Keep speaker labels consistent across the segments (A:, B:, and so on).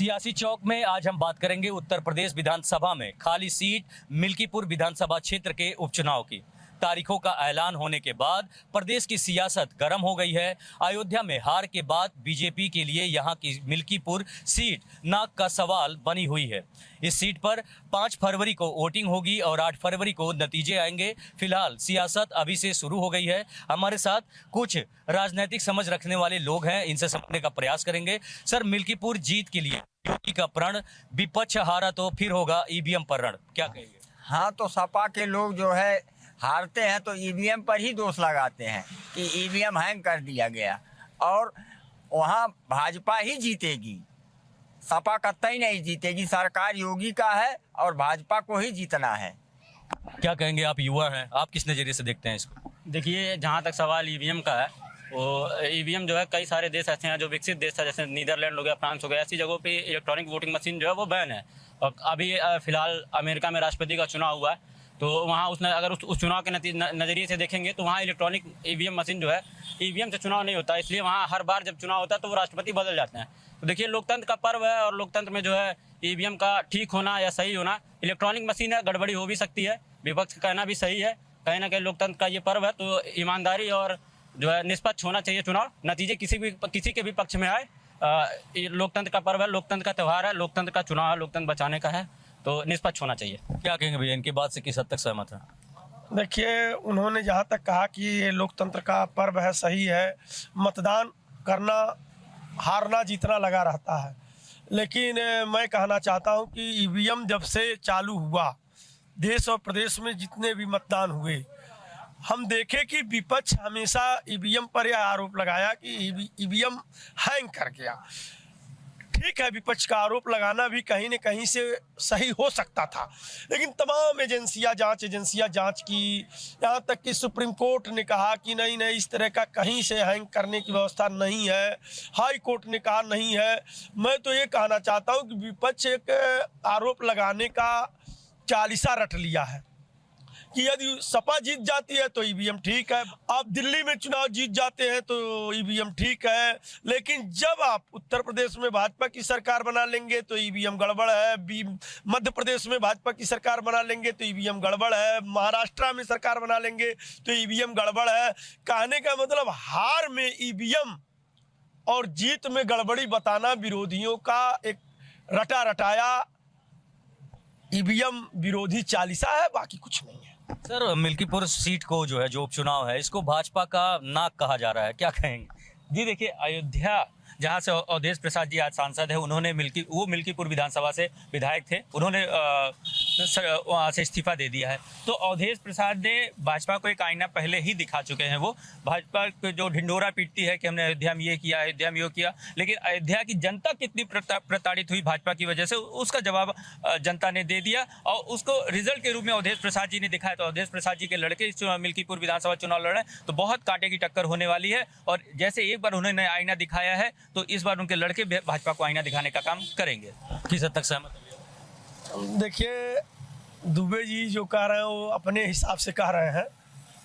A: सियासी चौक में आज हम बात करेंगे उत्तर प्रदेश विधानसभा में खाली सीट मिल्कीपुर विधानसभा क्षेत्र के उपचुनाव की। तारीखों का ऐलान होने के बाद प्रदेश की सियासत गर्म हो गई है। अयोध्या में हार के बाद बीजेपी के लिए यहां की मिल्कीपुर सीट नाक का सवाल बनी हुई है। इस सीट पर 5 फरवरी को वोटिंग होगी और 8 फरवरी को नतीजे आएंगे। फिलहाल सियासत अभी से शुरू हो गई है। हमारे साथ कुछ राजनीतिक समझ रखने वाले लोग हैं, इनसे समझने का प्रयास करेंगे। सर, मिल्कीपुर जीत के लिए योगी का प्रण, विपक्ष हारा तो फिर होगा ईवीएम पर रण, क्या कहेंगे?
B: हाँ, तो सपा के लोग जो है हारते हैं तो ईवीएम पर ही दोष लगाते हैं कि ईवीएम हैंग कर दिया गया और वहाँ भाजपा ही जीतेगी, सपा कतई नहीं जीतेगी। सरकार योगी का है और भाजपा को ही जीतना है।
A: क्या कहेंगे? आप युवा हैं, आप किस नज़रिए से देखते हैं इसको?
C: देखिए, जहाँ तक सवाल ईवीएम का है, वो ईवीएम जो है कई सारे देश ऐसे हैं जो विकसित देश है, जैसे नीदरलैंड हो गया, फ्रांस हो गया, ऐसी जगहों पे इलेक्ट्रॉनिक वोटिंग मशीन जो है वो बैन है। और अभी फिलहाल अमेरिका में राष्ट्रपति का चुनाव हुआ है, तो वहाँ उसने अगर उस चुनाव के नज़रिए से देखेंगे तो वहाँ इलेक्ट्रॉनिक ईवीएम मशीन जो है, ईवीएम से चुनाव नहीं होता, इसलिए वहाँ हर बार जब चुनाव होता है तो वो राष्ट्रपति बदल जाते हैं। तो देखिए, लोकतंत्र का पर्व है और लोकतंत्र में जो है ईवीएम का ठीक होना या सही होना, इलेक्ट्रॉनिक मशीन है, गड़बड़ी हो भी सकती है, विपक्ष का कहना भी सही है। कहीं ना कहीं लोकतंत्र का ये पर्व है, तो ईमानदारी और जो है निष्पक्ष होना चाहिए चुनाव। नतीजे किसी के भी पक्ष में आए, लोकतंत्र का पर्व है, लोकतंत्र का त्यौहार है, लोकतंत्र का चुनाव है, लोकतंत्र बचाने का है, तो निष्पक्ष होना चाहिए।
A: क्या कहेंगे भैया, इनकी बात से किस हद तक सहमत है?
D: देखिए, उन्होंने जहाँ तक कहा कि ये लोकतंत्र का पर्व है, सही है, मतदान करना हारना जीतना लगा रहता है, लेकिन मैं कहना चाहता हूँ कि ईवीएम जब से चालू हुआ, देश और प्रदेश में जितने भी मतदान हुए, हम देखें कि विपक्ष हमेशा ईवीएम पर यह आरोप लगाया कि ईवीएम हैंग कर गया। ठीक है, विपक्ष का आरोप लगाना भी कहीं न कहीं से सही हो सकता था, लेकिन तमाम एजेंसियां जांच की, यहाँ तक कि सुप्रीम कोर्ट ने कहा कि नहीं, इस तरह का कहीं से हैंग करने की व्यवस्था नहीं है, हाई कोर्ट ने कहा नहीं है। मैं तो ये कहना चाहता हूँ कि विपक्ष एक आरोप लगाने का चालीसा रट लिया है कि यदि सपा जीत जाती है तो ईवीएम ठीक है, आप दिल्ली में चुनाव जीत जाते हैं तो ईवीएम ठीक है, लेकिन जब आप उत्तर प्रदेश में भाजपा की सरकार बना लेंगे तो ईवीएम गड़बड़ है, मध्य प्रदेश में भाजपा की सरकार बना लेंगे तो ईवीएम गड़बड़ है, महाराष्ट्र में सरकार बना लेंगे तो ईवीएम गड़बड़ है। कहने का मतलब हार में ईवीएम और जीत में गड़बड़ी बताना विरोधियों का एक रटा रटाया ईवीएम विरोधी चालीसा है, बाकी कुछ नहीं है।
A: सर, मिल्कीपुर सीट को जो है, जो उपचुनाव है, इसको भाजपा का नाक कहा जा रहा है, क्या कहेंगे?
C: जी देखिए, अयोध्या जहाँ से अवधेश प्रसाद जी आज सांसद है, उन्होंने मिल्कीपुर विधानसभा से विधायक थे, उन्होंने वहाँ से इस्तीफा दे दिया है। तो अवधेश प्रसाद ने भाजपा को एक आईना पहले ही दिखा चुके हैं। वो भाजपा को जो ढिंडोरा पीटती है कि हमने अयोध्या में ये किया, अयोध्या में ये किया, लेकिन अयोध्या की जनता कितनी प्रताड़ित हुई भाजपा की वजह से, उसका जवाब जनता ने दे दिया और उसको रिजल्ट के रूप में अवधेश प्रसाद जी ने दिखाया। तो अवधेश प्रसाद जी के लड़के इस मिल्कीपुर विधानसभा चुनाव लड़ रहे हैं, तो बहुत कांटे की टक्कर होने वाली है। और जैसे एक बार उन्होंने आईना दिखाया है, तो इस बार उनके लड़के भाजपा को आईना दिखाने का काम करेंगे।
A: किस हद तक सहमत?
D: देखिए, दुबे जी जो कह रहे हैं वो अपने हिसाब से कह रहे हैं।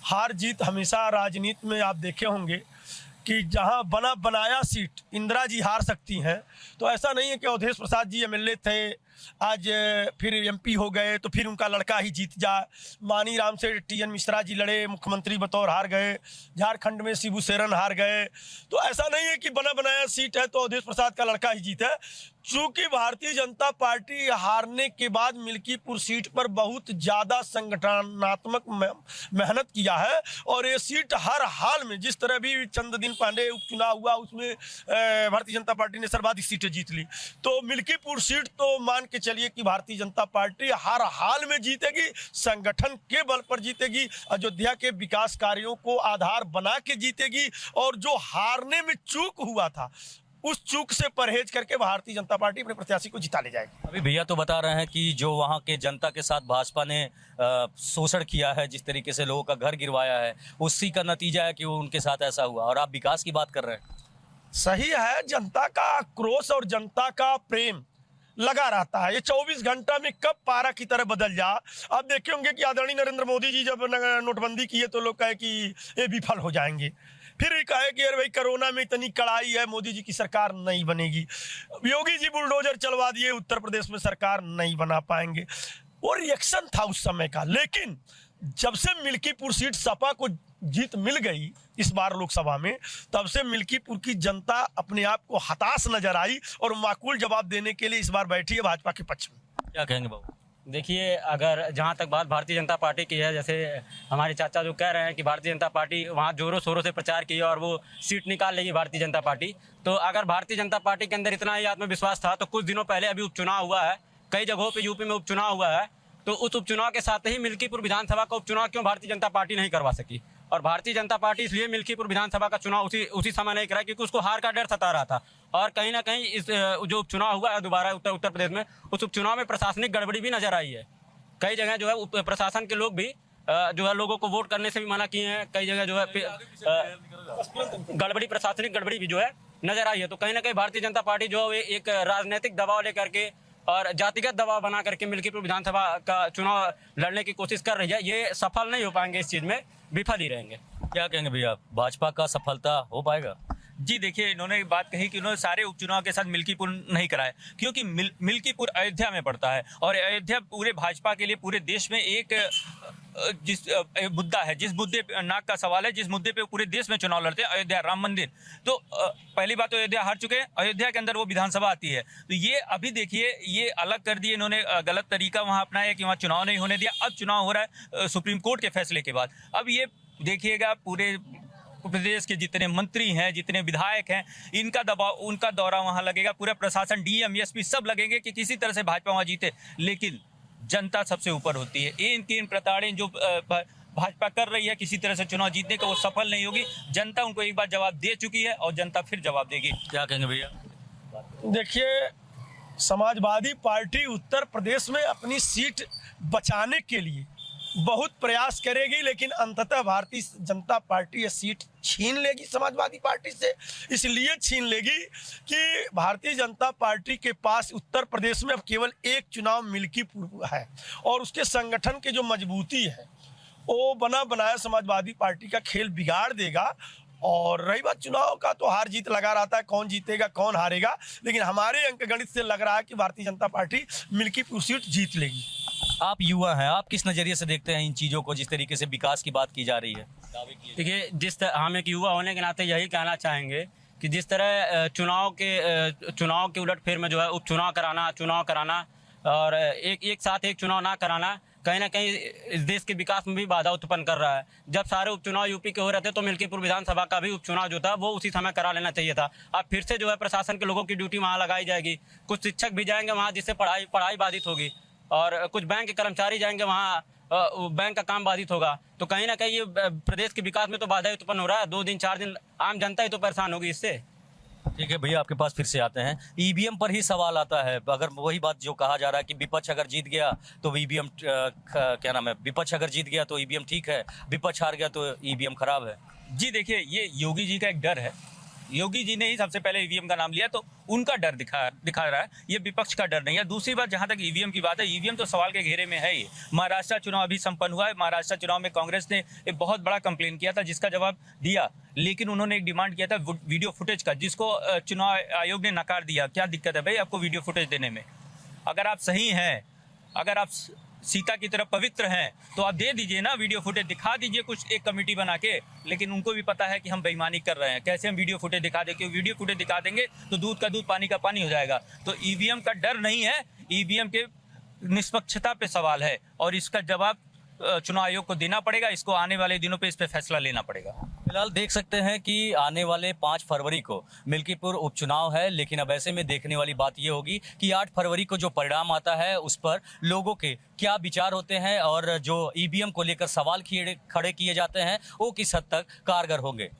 D: हार जीत हमेशा राजनीति में आप देखे होंगे कि जहां बना बनाया सीट इंदिरा जी हार सकती हैं, तो ऐसा नहीं है कि अवधेश प्रसाद जी एमएलए थे, आज फिर एमपी हो गए तो फिर उनका लड़का ही जीत जाए। मानी राम से टीएन मिश्रा जी लड़े, मुख्यमंत्री बतौर हार गए, झारखंड में शिबू सोरेन हार गए। तो ऐसा नहीं है कि बना बनाया सीट है तो अवधेश प्रसाद का लड़का ही जीते। चूँकि भारतीय जनता पार्टी हारने के बाद मिल्कीपुर सीट पर बहुत ज़्यादा संगठनात्मक मेहनत किया है और ये सीट हर हाल में, जिस तरह भी चंद दिन पहले उपचुनाव हुआ उसमें भारतीय जनता पार्टी ने सर्वाधिक सीटें जीत ली, तो मिल्कीपुर सीट तो मान के चलिए कि भारतीय जनता पार्टी हर हाल में जीतेगी, संगठन के बल पर जीतेगी, अयोध्या के विकास कार्यों को आधार बना के जीतेगी। और जो हारने में चूक हुआ था, उस चूक से परहेज करके भारतीय जनता पार्टी अपने प्रत्याशी को जिता ले जाएगी।
A: अभी भैया तो बता रहे हैं कि जो वहाँ के जनता के साथ भाजपा ने शोषण किया है, जिस तरीके से लोगों का घर गिरवाया है, उसी का नतीजा है कि वो उनके साथ ऐसा हुआ, और आप विकास की बात कर रहे हैं।
D: सही है, जनता का आक्रोश और जनता का प्रेम लगा रहता है। ये 24 घंटा में कब पारा की तरह बदल जा। आप देखे होंगे कि आदरणीय नरेंद्र मोदी जी जब नोटबंदी की है तो लोग कहे कि ये विफल हो जाएंगे, फिर ये कहे कि अरे भाई कोरोना में इतनी कड़ाई है, मोदी जी की सरकार नहीं बनेगी। योगी जी बुलडोजर चलवा दिए, उत्तर प्रदेश में सरकार नहीं बना पाएंगे। वो रिएक्शन था उस समय का। लेकिन जब से मिल्कीपुर सीट सपा को जीत मिल गई इस बार लोकसभा में, तब से मिल्कीपुर की जनता अपने आप को हताश नजर आई और माकूल जवाब देने के लिए इस बार बैठी है भाजपा के पक्ष में।
A: क्या कहेंगे बाबू?
C: देखिए, अगर जहाँ तक बात भारतीय जनता पार्टी की है, जैसे हमारे चाचा जो कह रहे हैं कि भारतीय जनता पार्टी वहाँ जोरों शोरों से प्रचार की और वो सीट निकाल लेगी भारतीय जनता पार्टी, तो अगर भारतीय जनता पार्टी के अंदर इतना ही आत्मविश्वास था तो कुछ दिनों पहले अभी उपचुनाव हुआ है, कई जगहों पे यूपी में उपचुनाव हुआ है, तो उस उपचुनाव के साथ ही मिल्कीपुर विधानसभा का उपचुनाव क्यों भारतीय जनता पार्टी नहीं करवा सकी? और भारतीय जनता पार्टी इसलिए मिल्कीपुर विधानसभा का चुनाव उसी समय नहीं कराया क्योंकि उसको हार का डर सता रहा था। और कहीं ना कहीं इस जो उपचुनाव हुआ है दोबारा उत्तर प्रदेश में, उस उपचुनाव में प्रशासनिक गड़बड़ी भी नजर आई है। कई जगह जो है प्रशासन के लोग भी जो है लोगों को वोट करने से भी मना किए हैं। कई जगह जो है प्रशासनिक गड़बड़ी भी जो है नजर आई है। तो कहीं ना कहीं भारतीय जनता पार्टी जो एक राजनीतिक दबाव लेकर के और जातिगत दबाव बना करके मिल्कीपुर विधानसभा का चुनाव लड़ने की कोशिश कर रही है। ये सफल नहीं हो पाएंगे, इस चीज में विफल ही रहेंगे।
A: क्या कहेंगे भैया, भाजपा का सफलता हो पाएगा?
E: जी देखिए, इन्होंने बात कही कि उन्होंने सारे उपचुनाव के साथ मिल्कीपुर नहीं कराए क्योंकि मिल्कीपुर अयोध्या में पड़ता है और अयोध्या पूरे भाजपा के लिए पूरे देश में एक जिस मुद्दा है, जिस मुद्दे पे नाक का सवाल है, जिस मुद्दे पे पूरे देश में चुनाव लड़ते हैं, अयोध्या राम मंदिर। तो पहली बात तो अयोध्या हार चुके हैं, अयोध्या के अंदर वो विधानसभा आती है। तो ये अभी देखिए, ये अलग कर दिए इन्होंने, गलत तरीका वहाँ अपनाया कि वहाँ चुनाव नहीं होने दिया। अब चुनाव हो रहा है सुप्रीम कोर्ट के फैसले के बाद। अब ये देखिएगा पूरे प्रदेश के जितने मंत्री हैं, जितने विधायक हैं, इनका दबाव, उनका दौरा वहाँ लगेगा, पूरा प्रशासन, डीएम, एसपी सब लगेंगे कि किसी तरह से भाजपा वहाँ जीते। लेकिन जनता सबसे ऊपर होती है। इन प्रताड़ें जो भाजपा कर रही है किसी तरह से चुनाव जीतने का, वो सफल नहीं होगी। जनता उनको एक बार जवाब दे चुकी है और जनता फिर जवाब देगी।
A: क्या कहेंगे भैया?
D: देखिए, समाजवादी पार्टी उत्तर प्रदेश में अपनी सीट बचाने के लिए बहुत प्रयास करेगी, लेकिन अंततः भारतीय जनता पार्टी ये सीट छीन लेगी समाजवादी पार्टी से। इसलिए छीन लेगी कि भारतीय जनता पार्टी के पास उत्तर प्रदेश में अब केवल एक चुनाव मिल्कीपुर है और उसके संगठन की जो मजबूती है वो बना बनाया समाजवादी पार्टी का खेल बिगाड़ देगा। और रही बात चुनाव का, तो हार जीत लगा रहता है, कौन जीतेगा कौन हारेगा, लेकिन हमारे अंकगणित से लग रहा है कि भारतीय जनता पार्टी मिल्कीपुर सीट जीत लेगी।
A: आप युवा हैं, आप किस नज़रिए से देखते हैं इन चीज़ों को, जिस तरीके से विकास की बात की जा रही है?
C: देखिए, हम एक युवा होने के नाते यही कहना चाहेंगे कि जिस तरह चुनाव के उलटफेर में जो है उपचुनाव कराना और एक साथ एक चुनाव ना कराना कहीं ना कहीं इस देश के विकास में भी बाधा उत्पन्न कर रहा है। जब सारे उपचुनाव यूपी के हो रहे थे तो मिल्कीपुर विधानसभा का भी उपचुनाव जो था वो उसी समय करा लेना चाहिए था। अब फिर से जो है प्रशासन के लोगों की ड्यूटी वहाँ लगाई जाएगी, कुछ शिक्षक भी जाएंगे वहाँ जिससे पढ़ाई बाधित होगी और कुछ बैंक के कर्मचारी जाएंगे वहाँ, बैंक का काम बाधित होगा। तो कहीं ना कहीं ये प्रदेश के विकास में तो बाधा उत्पन्न हो रहा है। 2 दिन 4 दिन आम जनता ही तो परेशान होगी इससे।
A: ठीक है भैया, आपके पास फिर से आते हैं। ईवीएम पर ही सवाल आता है। अगर वही बात जो कहा जा रहा है कि विपक्ष अगर जीत गया तो ईवीएम क्या नाम है, विपक्ष अगर जीत गया तो ईवीएम ठीक है, विपक्ष हार गया तो ईवीएम खराब है।
E: जी देखिए, ये योगी जी का एक डर है। योगी जी ने ही सबसे पहले ईवीएम का नाम लिया तो उनका डर दिखा रहा है, ये विपक्ष का डर नहीं है। दूसरी बात, जहां तक ईवीएम की बात है, ईवीएम तो सवाल के घेरे में है ही। महाराष्ट्र चुनाव अभी संपन्न हुआ है। महाराष्ट्र चुनाव में कांग्रेस ने एक बहुत बड़ा कंप्लेन किया था जिसका जवाब दिया, लेकिन उन्होंने एक डिमांड किया था वीडियो फुटेज का, जिसको चुनाव आयोग ने नकार दिया। क्या दिक्कत है भाई आपको वीडियो फुटेज देने में? अगर आप सही हैं, अगर आप सीता की तरफ पवित्र हैं तो आप दे दीजिए ना, वीडियो फुटेज दिखा दीजिए कुछ एक कमेटी बना के। लेकिन उनको भी पता है कि हम बेईमानी कर रहे हैं, कैसे हम वीडियो फुटेज दिखा दें, क्योंकि वीडियो फुटेज दिखा देंगे तो दूध का दूध पानी का पानी हो जाएगा। तो ईवीएम का डर नहीं है, ईवीएम के निष्पक्षता पे सवाल है और इसका जवाब चुनाव आयोग को देना पड़ेगा। इसको आने वाले दिनों पे इस पे फैसला लेना पड़ेगा।
A: फिलहाल देख सकते हैं कि आने वाले 5 फरवरी को मिल्कीपुर उपचुनाव है, लेकिन अब ऐसे में देखने वाली बात ये होगी कि 8 फरवरी को जो परिणाम आता है उस पर लोगों के क्या विचार होते हैं और जो ईवीएम को लेकर सवाल खड़े किए जाते हैं वो किस हद तक कारगर होंगे।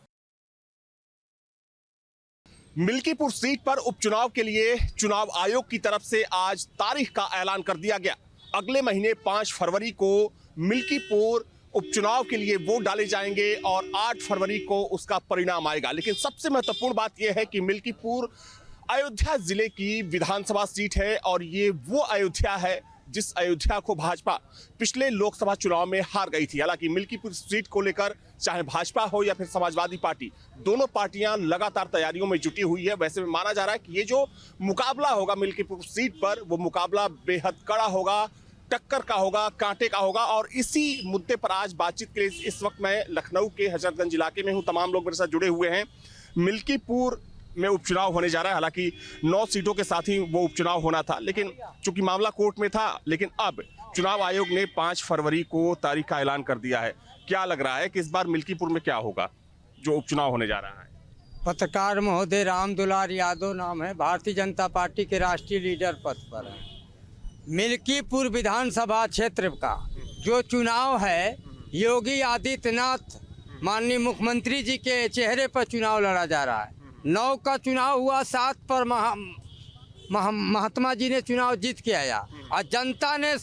F: मिल्कीपुर सीट पर उपचुनाव के लिए चुनाव आयोग की तरफ से आज तारीख का ऐलान कर दिया गया। अगले महीने 5 फरवरी को मिल्कीपुर उपचुनाव के लिए वोट डाले जाएंगे और 8 फरवरी को उसका परिणाम आएगा। लेकिन सबसे महत्वपूर्ण बात यह है कि मिल्कीपुर अयोध्या जिले की विधानसभा सीट है और ये वो अयोध्या है जिस अयोध्या को भाजपा पिछले लोकसभा चुनाव में हार गई थी। हालांकि मिल्कीपुर सीट को लेकर चाहे भाजपा हो या फिर समाजवादी पार्टी, दोनों पार्टियां लगातार तैयारियों में जुटी हुई है। वैसे में माना जा रहा है कि ये जो मुकाबला होगा मिल्कीपुर सीट पर, वो मुकाबला बेहद कड़ा होगा, टक्कर का होगा, कांटे का होगा। और इसी मुद्दे पर आज बातचीत के लिए इस वक्त मैं लखनऊ के हजरतगंज इलाके में हूँ। तमाम लोग मेरे साथ जुड़े हुए हैं। मिल्कीपुर में उपचुनाव होने जा रहा है। हालांकि 9 सीटों के साथ ही वो उपचुनाव होना था, लेकिन चूंकि मामला कोर्ट में था, लेकिन अब चुनाव आयोग ने 5 फरवरी को तारीख का ऐलान कर दिया है। क्या लग रहा है कि इस बार मिल्कीपुर में क्या होगा जो उपचुनाव होने जा रहा है?
G: पत्रकार महोदय राम दुलार यादव नाम है, भारतीय जनता पार्टी के राष्ट्रीय लीडर पद पर है। मिल्कीपुर विधानसभा क्षेत्र का जो चुनाव है, योगी आदित्यनाथ माननीय मुख्यमंत्री जी के चेहरे पर चुनाव लड़ा जा रहा है। 9 का चुनाव हुआ, 7 पर महात्मा जी ने चुनाव जीत के आया और जनता ने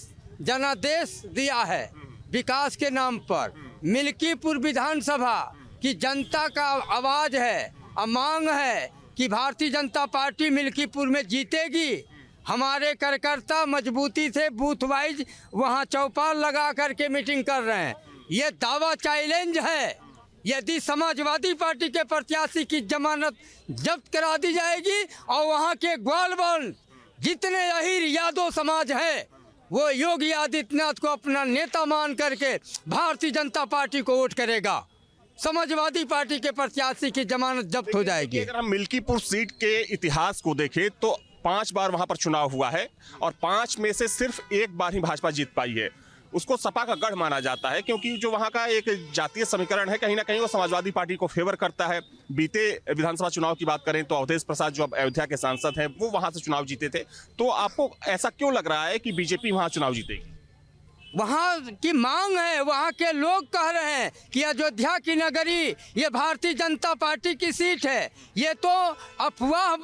G: जनादेश दिया है विकास के नाम पर। मिल्कीपुर विधानसभा की जनता का आवाज है और मांग है कि भारतीय जनता पार्टी मिल्कीपुर में जीतेगी। हमारे कार्यकर्ता मजबूती से बूथ वाइज वहाँ चौपाल लगा करके मीटिंग कर रहे हैं। ये दावा चैलेंज है, यदि समाजवादी पार्टी के प्रत्याशी की जमानत जब्त करा दी जाएगी और वहाँ के ग्वालबन जितने अहीर यादव समाज है, वो योगी आदित्यनाथ को अपना नेता मान करके भारतीय जनता पार्टी को वोट करेगा। समाजवादी पार्टी के प्रत्याशी की जमानत जब्त हो जाएगी।
F: अगर हम मिल्कीपुर सीट के इतिहास को देखें तो 5 बार वहां पर चुनाव हुआ है और 5 में से सिर्फ 1 बार ही भाजपा जीत पाई है। उसको सपा का गढ़ माना जाता है, क्योंकि जो वहां का एक जातीय समीकरण है, कहीं ना कहीं वो समाजवादी पार्टी को फेवर करता है। बीते विधानसभा चुनाव की बात करें तो अवधेश प्रसाद जो अब अयोध्या के सांसद हैं, वो वहां से चुनाव जीते थे। तो आपको ऐसा क्यों लग रहा है कि बीजेपी वहां चुनाव जीतेगी?
G: वहाँ की मांग है, वहाँ के लोग कह रहे हैं कि अयोध्या की नगरी ये भारतीय जनता पार्टी की सीट है। ये तो अफवाह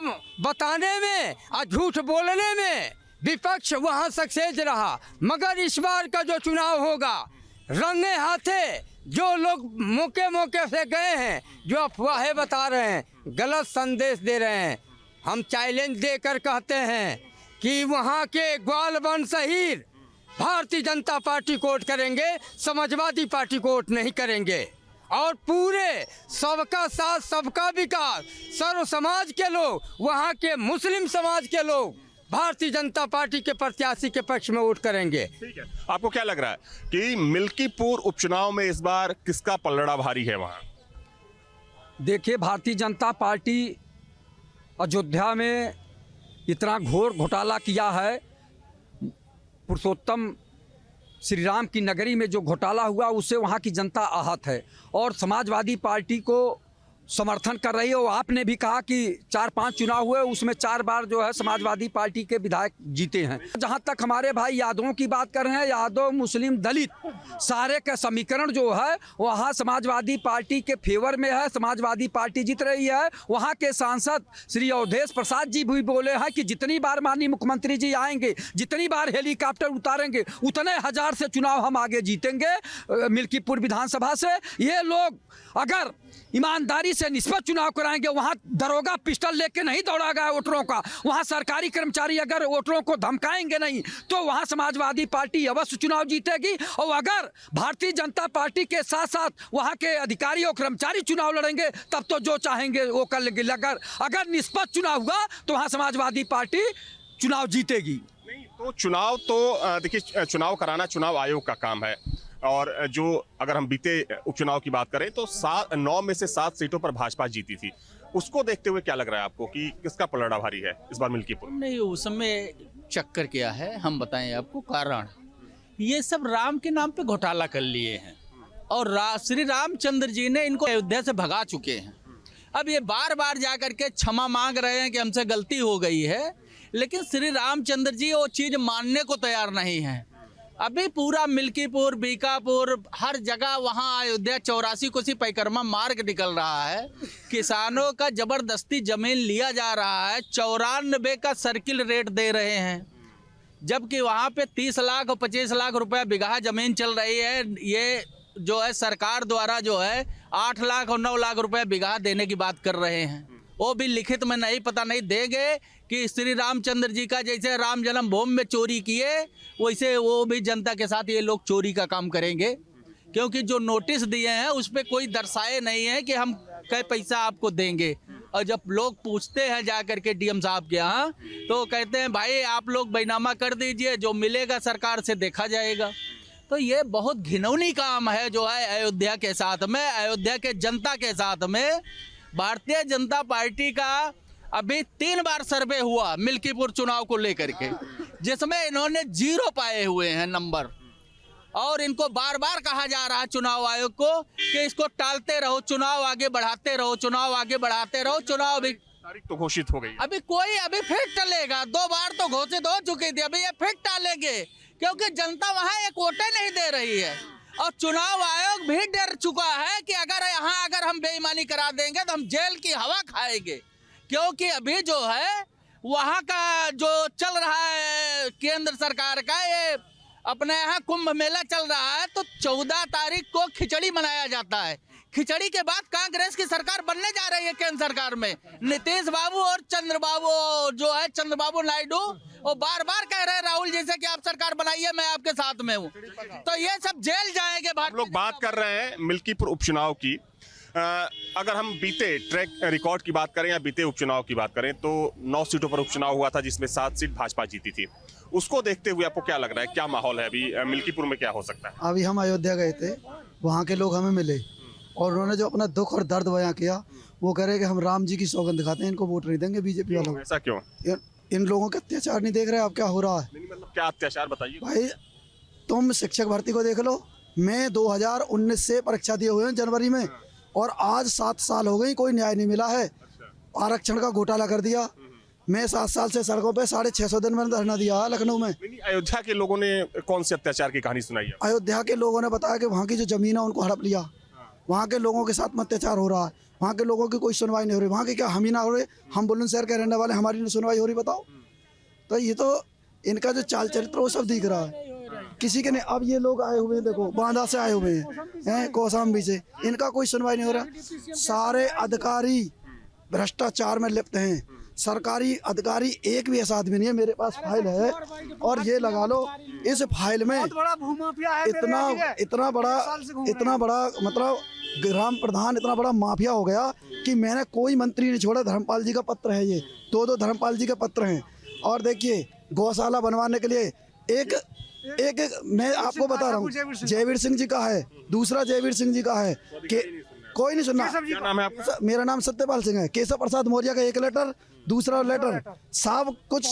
G: बताने में और झूठ बोलने में विपक्ष वहाँ सक्सेस रहा, मगर इस बार का जो चुनाव होगा, रंगे हाथे जो लोग मौके से गए हैं, जो अफवाहें बता रहे हैं, गलत संदेश दे रहे हैं, हम चैलेंज देकर कहते हैं कि वहाँ के ग्वालबन शहीद भारतीय जनता पार्टी को वोट करेंगे, समाजवादी पार्टी को वोट नहीं करेंगे। और पूरे सबका साथ सबका विकास, सर्व समाज के लोग, वहाँ के मुस्लिम समाज के लोग भारतीय जनता पार्टी के प्रत्याशी के पक्ष में वोट करेंगे।
F: ठीक है, आपको क्या लग रहा है कि मिल्कीपुर उपचुनाव में इस बार किसका पलड़ा भारी है वहां?
H: देखिए, भारतीय जनता पार्टी अयोध्या में इतना घोर घोटाला किया है। पुरुषोत्तम श्री राम की नगरी में जो घोटाला हुआ, उससे वहाँ की जनता आहत है और समाजवादी पार्टी को समर्थन कर रही है। और आपने भी कहा कि 4-5 चुनाव हुए, उसमें 4 बार जो है समाजवादी पार्टी के विधायक जीते हैं। जहां तक हमारे भाई यादवों की बात कर रहे हैं, यादव मुस्लिम दलित सारे का समीकरण जो है वहां समाजवादी पार्टी के फेवर में है, समाजवादी पार्टी जीत रही है। वहां के सांसद श्री अवधेश प्रसाद जी भी बोले हैं कि जितनी बार माननीय मुख्यमंत्री जी आएंगे, जितनी बार हेलीकॉप्टर उतारेंगे, उतने 1000 से चुनाव हम आगे जीतेंगे मिल्कीपुर विधानसभा से। ये लोग अगर ईमानदारी से निष्पक्ष चुनाव कराएंगे, वहां दरोगा पिस्टल लेके नहीं दौड़ागा वोटरों का, वहां सरकारी कर्मचारी अगर वोटरों को धमकाएंगे नहीं, तो वहां समाजवादी पार्टी अवश्य चुनाव जीतेगी। और अगर भारतीय जनता पार्टी के साथ साथ वहां के अधिकारी और कर्मचारी चुनाव लड़ेंगे, तब तो जो चाहेंगे वो कर लेंगे। अगर निष्पक्ष चुनाव हुआ तो वहां समाजवादी पार्टी चुनाव जीतेगी।
F: नहीं तो चुनाव तो देखिए, चुनाव कराना चुनाव आयोग का काम है। और जो अगर हम बीते उपचुनाव की बात करें तो 9 में से 7 सीटों पर भाजपा जीती थी। उसको देखते हुए क्या लग रहा है आपको कि किसका पलड़ा भारी है इस बार मिल्कीपुर?
I: नहीं, उस समय चक्कर क्या है, हम बताएं आपको कारण। ये सब राम के नाम पे घोटाला कर लिए हैं और श्री रामचंद्र जी ने इनको अयोध्या से भगा चुके हैं। अब ये बार बार जा करके क्षमा मांग रहे हैं कि हमसे गलती हो गई है, लेकिन श्री रामचंद्र जी वो चीज़ मानने को तैयार नहीं है। अभी पूरा मिल्कीपुर, बीकापुर, हर जगह वहाँ अयोध्या 84 कोसी परिक्रमा मार्ग निकल रहा है। किसानों का जबरदस्ती जमीन लिया जा रहा है, 94 का सर्किल रेट दे रहे हैं, जबकि वहाँ पे 30 लाख और 25 लाख रुपया बिगहा जमीन चल रही है। ये जो है सरकार द्वारा जो है 8 लाख और 9 लाख रुपया बिगहा देने की बात कर रहे हैं। वो भी लिखित में नहीं, पता नहीं देंगे कि श्री रामचंद्र जी का जैसे राम जन्मभूमि में चोरी किए, वैसे वो भी जनता के साथ ये लोग चोरी का काम करेंगे। क्योंकि जो नोटिस दिए हैं उस पर कोई दर्शाए नहीं है कि हम कै पैसा आपको देंगे। और जब लोग पूछते हैं जा करके डीएम साहब के यहाँ, तो कहते हैं भाई आप लोग बैनामा कर दीजिए, जो मिलेगा सरकार से देखा जाएगा। तो ये बहुत घिनौनी काम है जो है अयोध्या के साथ में, अयोध्या के जनता के साथ में। भारतीय जनता पार्टी का अभी 3 बार सर्वे हुआ मिल्कीपुर चुनाव को लेकर के, जिसमें इन्होंने 0 पाए हुए हैं नंबर। और इनको बार बार कहा जा रहा है चुनाव आयोग को कि इसको टालते रहो, चुनाव आगे बढ़ाते रहो, चुनाव आगे बढ़ाते रहो। चुनाव अभी
F: तारीख तो घोषित हो गई,
I: अभी फिर टलेगा। 2 बार तो घोषित हो चुकी थी, अभी ये फिर टालेंगे क्योंकि जनता वहां एक वोटें नहीं दे रही है। और चुनाव आयोग भी डर चुका है कि अगर हम बेईमानी करा देंगे तो हम जेल की हवा खाएंगे। क्योंकि अभी जो है वहाँ का जो चल रहा है केंद्र सरकार का, ये अपने यहाँ कुंभ मेला चल रहा है, तो 14 तारीख को खिचड़ी मनाया जाता है। खिचड़ी के बाद कांग्रेस की सरकार बनने जा रही है केंद्र सरकार में। नीतीश बाबू और चंद्रबाबू नायडू वो बार बार कह रहे हैं राहुल जी से कि आप सरकार बनाइए, मैं आपके साथ में हूँ। तो ये सब जेल जाएंगे।
F: हम लोग बात कर रहे हैं मिल्कीपुर उपचुनाव की। अगर हम बीते ट्रैक रिकॉर्ड की बात करें या बीते उपचुनाव की बात करें तो 9 सीटों पर उपचुनाव हुआ था, जिसमें 7 सीट भाजपा जीती थी। उसको देखते हुए आपको क्या लग रहा है, क्या माहौल है अभी मिल्कीपुर में, क्या हो सकता है?
J: अभी हम अयोध्या गए थे, वहाँ के लोग हमें मिले और उन्होंने जो अपना दुख और दर्द बयां किया, वो कह रहे कि हम राम जी की सौगंध दिखाते हैं, इनको वोट नहीं देंगे बीजेपी वालों।
F: ऐसा क्यों?
J: इन लोगों के अत्याचार नहीं देख रहे आप क्या हो रहा है?
F: मतलब क्या अत्याचार, बताइए
J: भाई। तुम शिक्षक भर्ती को देख लो, मैं 2019 से परीक्षा दिए हुए हैं जनवरी में, और आज 7 साल हो गई, कोई न्याय नहीं मिला है। आरक्षण का घोटाला कर दिया। मैं 7 साल से सड़कों पे 650 दिन में धरना दिया लखनऊ में।
F: अयोध्या के लोगों ने कौन से अत्याचार की कहानी सुनाई है?
J: अयोध्या के लोगों ने बताया कि वहाँ की जो जमीन है उनको हड़प लिया, वहाँ के लोगों के साथ अत्याचार हो रहा है, वहाँ के लोगों की कोई सुनवाई नहीं हो रही। वहाँ की क्या हम ही ना हो रहे? हम बुलंदशहर के रहने वाले, हमारी सुनवाई हो रही? बताओ। तो ये तो इनका जो चाल चरित्र वो सब दिख रहा है, किसी के नहीं। अब ये लोग आए हुए हैं, देखो बांदा से आए हुए हैं, कौशाम्बी से, इनका कोई सुनवाई नहीं हो रहा। सारे अधिकारी भ्रष्टाचार में लिप्त हैं। सरकारी अधिकारी एक भी ऐसा आदमी नहीं है। मेरे पास फाइल है और ये लगा लो, इस फाइल में इतना बड़ा मतलब ग्राम प्रधान इतना बड़ा माफिया हो गया कि मैंने कोई मंत्री नहीं छोड़ा। धर्मपाल जी का पत्र है, ये 2 धर्मपाल जी के पत्र हैं। और देखिए गौशाला बनवाने के लिए एक मैं आपको बता रहा हूँ, जयवीर सिंह जी का है, दूसरा जयवीर सिंह जी का है कि कोई नहीं सुनना।
F: क्या नाम है आपका?
J: मेरा नाम सत्यपाल सिंह है। केशव प्रसाद मौर्य का 1 लेटर, दूसरा लेटर सब कुछ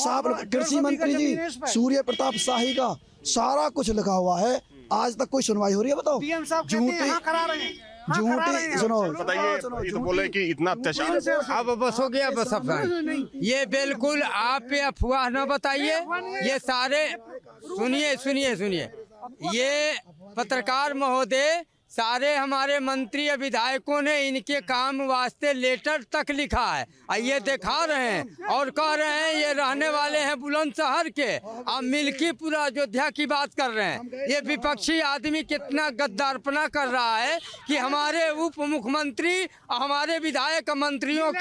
J: कृषि मंत्री जी सूर्य प्रताप शाही का सारा कुछ लिखा हुआ है। आज तक कोई सुनवाई हो रही है? बताओ। झूठी सुनो,
F: बताइए। ये तो बोले कि इतना अत्याचार।
G: अब बस हो गया, बस अब ये बिल्कुल आप पे अफवाह न बताइए। ये सारे सुनिए ये पत्रकार महोदय, सारे हमारे मंत्री या विधायकों ने इनके काम वास्ते लेटर तक लिखा है, ये दिखा रहे हैं और कह रहे हैं ये रहने वाले हैं बुलंदशहर के। अब मिल्कीपुर अयोध्या की बात कर रहे हैं। ये विपक्षी आदमी कितना गद्दारपना कर रहा है कि हमारे उप मुख्यमंत्री और हमारे विधायक मंत्रियों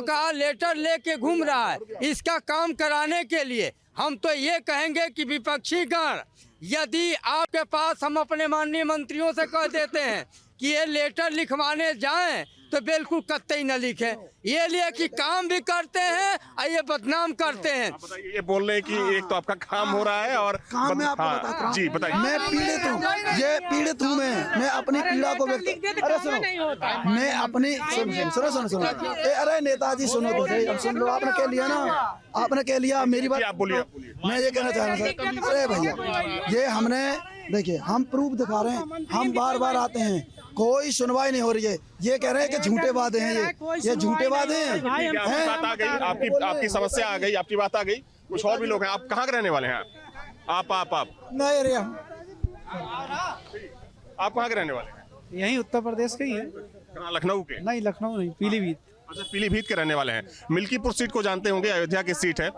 G: का लेटर लेके घूम रहा है इसका काम कराने के लिए। हम तो ये कहेंगे कि विपक्षी गण, यदि आपके पास हम अपने माननीय मंत्रियों से कह देते हैं कि ये लेटर लिखवाने जाएं तो बिल्कुल कतई न लिखे, ये लिए कि काम भी करते हैं और ये बदनाम करते हैं।
F: ये बोल रहे हैं कि एक तो आपका काम हो रहा है और
J: काम में आपको बताता हूं।
F: जी बताइए।
J: मैं पीड़ित हूँ, ये पीड़ित हूँ मैं अपनी पीड़ा को व्यक्त। अरे सुनो, मैं अपनी सुनो अरे नेताजी सुनो तो सही, अब सुन लो। आपने कह लिया ना, आपने कह लिया, मेरी बात
F: आप बोलिए।
J: मैं ये कहना चाह रहा था, अरे भैया ये हमने देखिए, हम प्रूफ दिखा रहे हैं, हम बार बार आते हैं, कोई सुनवाई नहीं हो रही है। ये कह रहे हैं कि झूठे वादे हैं, ये झूठे वादे हैं।
F: बात आ गई, आपकी समस्या आ गई, आपकी बात आ गई। कुछ और भी लोग हैं। आप कहाँ के रहने वाले हैं? आप
J: नहीं रे,
F: आप कहाँ के रहने वाले हैं?
K: यहीं उत्तर प्रदेश के ही है।
F: कहाँ, लखनऊ के?
K: नहीं, लखनऊ नहीं, पीलीभीत।
F: अच्छा, पीलीभीत के रहने वाले हैं। मिल्कीपुर सीट को जानते होंगे, अयोध्या की सीट है।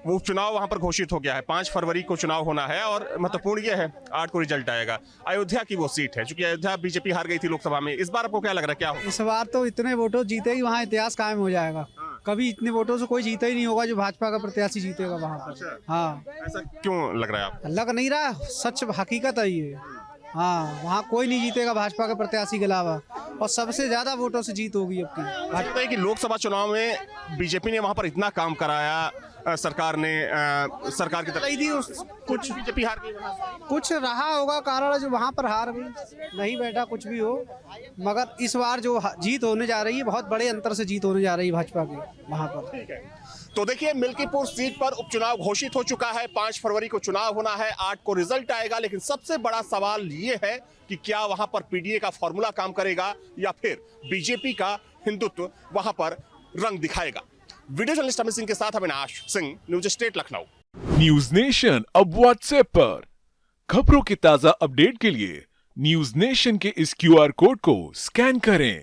F: वो चुनाव वहां पर घोषित हो गया है, 5 फरवरी को चुनाव होना है और महत्वपूर्ण ये है 8 को रिजल्ट आएगा। अयोध्या की वो सीट है, चूंकि अयोध्या बीजेपी हार गई थी लोकसभा में। इस बार आपको क्या लग रहा है, क्या होगा?
K: इस बार तो इतने वोटों जीतेगी, वहाँ इतिहास कायम हो जाएगा। कभी इतने वोटों से कोई जीता ही नहीं होगा जो भाजपा का प्रत्याशी जीतेगा वहाँ पर।
F: अच्छा।
K: हाँ,
F: ऐसा क्यों लग रहा है आपको?
K: लग नहीं रहा, सच हकीकत है ये। हाँ, वहाँ कोई नहीं जीतेगा भाजपा के प्रत्याशी के अलावा, और सबसे ज्यादा वोटों से जीत होगी अब की।
F: लगता है कि लोकसभा चुनाव में बीजेपी ने वहां पर इतना काम कराया, सरकार ने सरकार की तरफ
K: नहीं दी
F: कुछ बीजेपी हार गई।
K: कुछ रहा होगा कारण जो वहाँ पर हार गई, नहीं बैठा कुछ भी हो, मगर इस बार जो जीत होने जा रही है बहुत बड़े अंतर से जीत होने जा रही है भाजपा की वहाँ पर।
F: तो देखिए, मिल्कीपुर सीट पर उपचुनाव घोषित हो चुका है। 5 फरवरी को चुनाव होना है, 8 को रिजल्ट आएगा। लेकिन सबसे बड़ा सवाल ये है कि क्या वहां पर पीडीए का फॉर्मूला काम करेगा या फिर बीजेपी का हिंदुत्व वहां पर रंग दिखाएगा। वीडियो जर्नलिस्ट अमित सिंह के साथ Avinash Singh, news state Lucknow.
L: News nation अब व्हाट्सएप पर खबरों के ताजा अपडेट के लिए न्यूज नेशन के इस QR कोड को स्कैन करें।